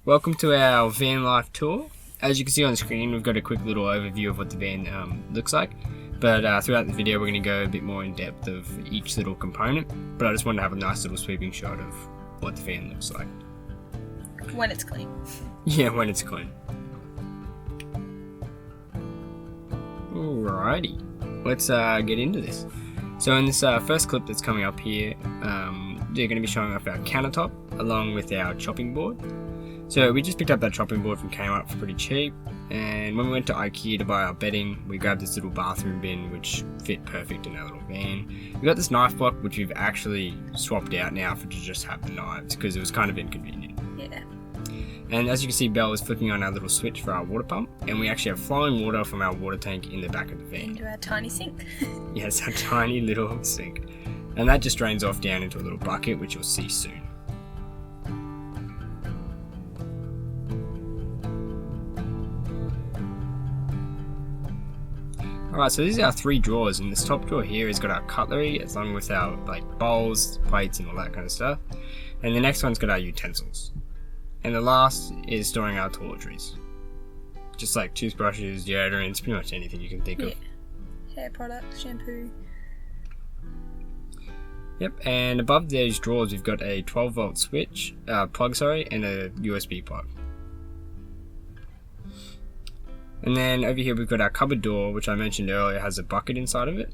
Welcome to our van life tour. As you can see on the screen, we've got a quick little overview of what the van looks like, but throughout the video we're going to go a bit more in depth of each little component, but I just wanted to have a nice little sweeping shot of what the van looks like. When it's clean. Yeah, when it's clean. Alrighty, let's get into this. So in this first clip that's coming up here, they're going to be showing off our countertop along with our chopping board. So we just picked up that chopping board from Kmart for pretty cheap, and when we went to IKEA to buy our bedding, we grabbed this little bathroom bin which fit perfect in our little van. We got this knife block which we've actually swapped out now to just have the knives because it was kind of inconvenient. Yeah. And as you can see, Belle is flicking on our little switch for our water pump, and we actually have flowing water from our water tank in the back of the van. Into our tiny sink. Yes, our tiny little sink. And that just drains off down into a little bucket which you'll see soon. Alright, so these are our three drawers, and this top drawer here has got our cutlery along with our bowls, plates and all that kind of stuff. And the next one's got our utensils. And the last is storing our toiletries. Just like toothbrushes, deodorants, pretty much anything you can think of. Hair products, shampoo. Yep, and above these drawers we've got a 12 volt switch, plug, and a USB plug. And then over here we've got our cupboard door, which I mentioned earlier has a bucket inside of it.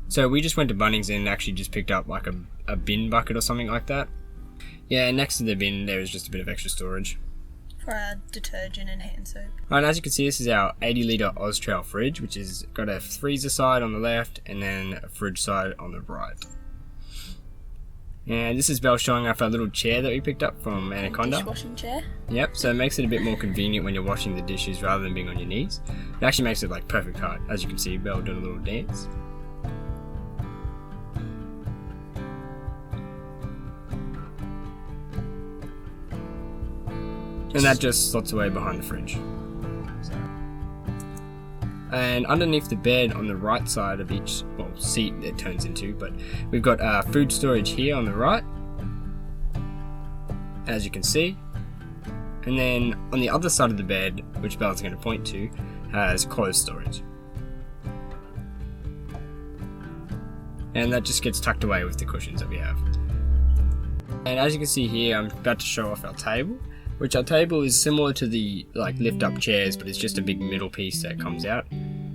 So we just went to Bunnings and actually just picked up like a bin bucket or something like that. Yeah, and next to the bin there is just a bit of extra storage. For our detergent and hand soap. Right, and as you can see, this is our 80 litre Austrail fridge, which has got a freezer side on the left and then a fridge side on the right. And this is Belle showing off our little chair that we picked up from Anaconda. Dishwashing chair. Yep, so it makes it a bit more convenient when you're washing the dishes rather than being on your knees. It actually makes it like perfect height. As you can see, Belle doing a little dance. And that just slots away behind the fridge. And underneath the bed on the right side of each seat it turns into, but we've got food storage here on the right, as you can see. And then on the other side of the bed, which Belle's going to point to, has clothes storage. And that just gets tucked away with the cushions that we have. And as you can see here, I'm about to show off our table, which our table is similar to the lift up chairs, but it's just a big middle piece that comes out.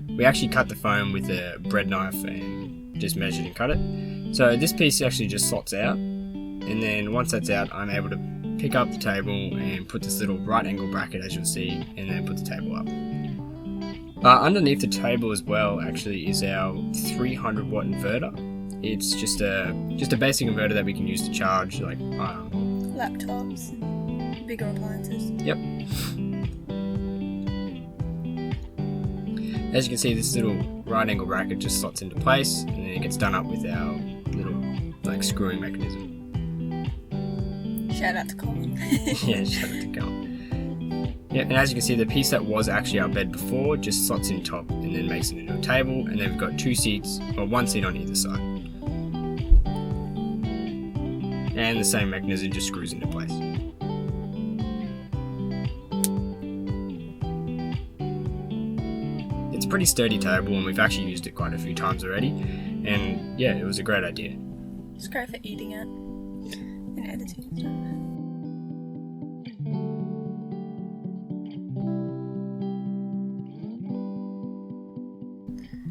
We actually cut the foam with a bread knife and just measured and cut it. So this piece actually just slots out, and then once that's out, I'm able to pick up the table and put this little right angle bracket, as you'll see, and then put the table up. Underneath the table as well actually is our 300 watt inverter. It's just a basic inverter that we can use to charge Laptops. Bigger appliances. Yep. As you can see, this little right angle bracket just slots into place, and then it gets done up with our little screwing mechanism. Shout out to Colin. Yeah, shout out to Colin. Yeah, and as you can see, the piece that was actually our bed before just slots in top and then makes it into a table, and then we've got two seats, or one seat on either side. And the same mechanism just screws into place. It's a pretty sturdy table, and we've actually used it quite a few times already, and yeah, it was a great idea. It's great for eating it and editing and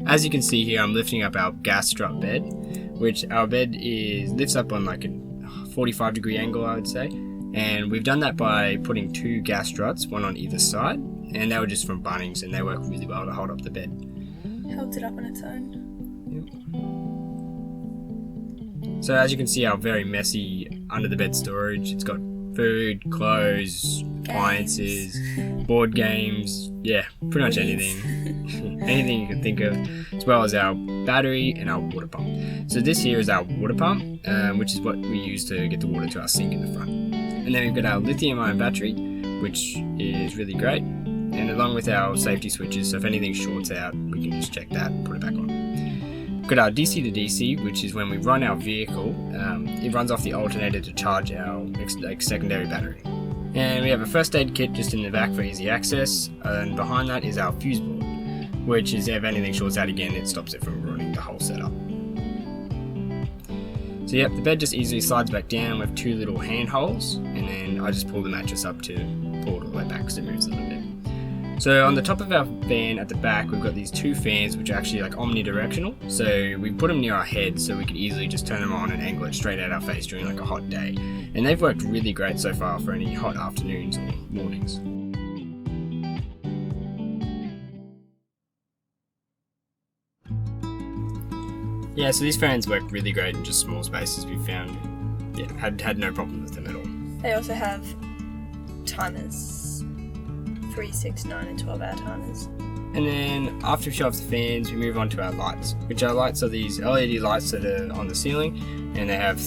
stuff. As you can see here, I'm lifting up our gas strut bed, which our bed lifts up on like a 45 degree angle, I would say, and we've done that by putting two gas struts, one on either side, and they were just from Bunnings, and they work really well to hold up the bed. Holds it up on its own. Yep. So as you can see, our very messy under the bed storage, it's got food, clothes, appliances, board games, yeah, pretty much anything. Anything you can think of, as well as our battery and our water pump. So this here is our water pump, which is what we use to get the water to our sink in the front. And then we've got our lithium-ion battery, which is really great, and along with our safety switches, so if anything shorts out, we can just check that and put it back on. We've got our DC to DC, which is when we run our vehicle, it runs off the alternator to charge our secondary battery. And we have a first aid kit just in the back for easy access, and behind that is our fuse board, which is if anything shorts out again, it stops it from ruining the whole setup. So yep, the bed just easily slides back down with 2 little hand holes, and then I just pull the mattress up to pull it all the way back because it moves a little bit. So on the top of our fan at the back, we've got these 2 fans which are actually like omnidirectional. So we put them near our head so we could easily just turn them on and angle it straight at our face during like a hot day. And they've worked really great so far for any hot afternoons or mornings. Yeah, so these fans work really great in just small spaces we've found. Yeah, had no problem with them at all. They also have timers, 3, 6, 9 and 12 hour timers. And then after we show off the fans, we move on to our lights, which our lights are these LED lights that are on the ceiling, and they have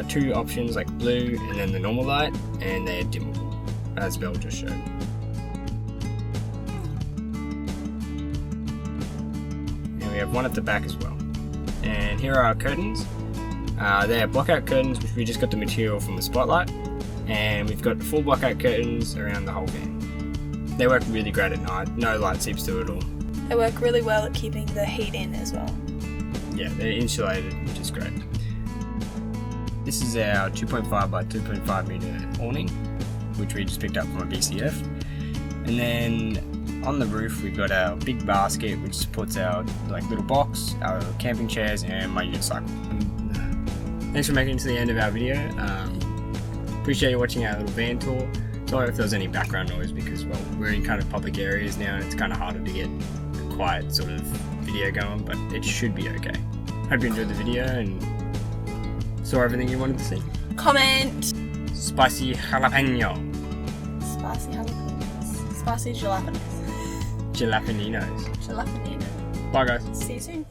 2 options, like blue and then the normal light, and they're dimmable, as Belle just showed. And we have one at the back as well. And here are our curtains. They are blockout curtains, which we just got the material from the Spotlight, and we've got full blockout curtains around the whole van. They work really great at night, no light seeps through at all. They work really well at keeping the heat in as well. Yeah, they're insulated, which is great. This is our 2.5 by 2.5 meter awning, which we just picked up from a BCF. And then on the roof we've got our big basket which supports our like little box, our camping chairs and my unicycle. Thanks for making it to the end of our video. Appreciate you watching our little van tour. Sorry if there was any background noise because, well, we're in kind of public areas now and it's kind of harder to get a quiet sort of video going, but it should be okay. Hope you enjoyed the video and saw everything you wanted to see. Comment! Spicy jalapeno. Spicy jalapenos. Spicy jalapenos. Jalapeninos. Jalapeno. Bye guys. See you soon.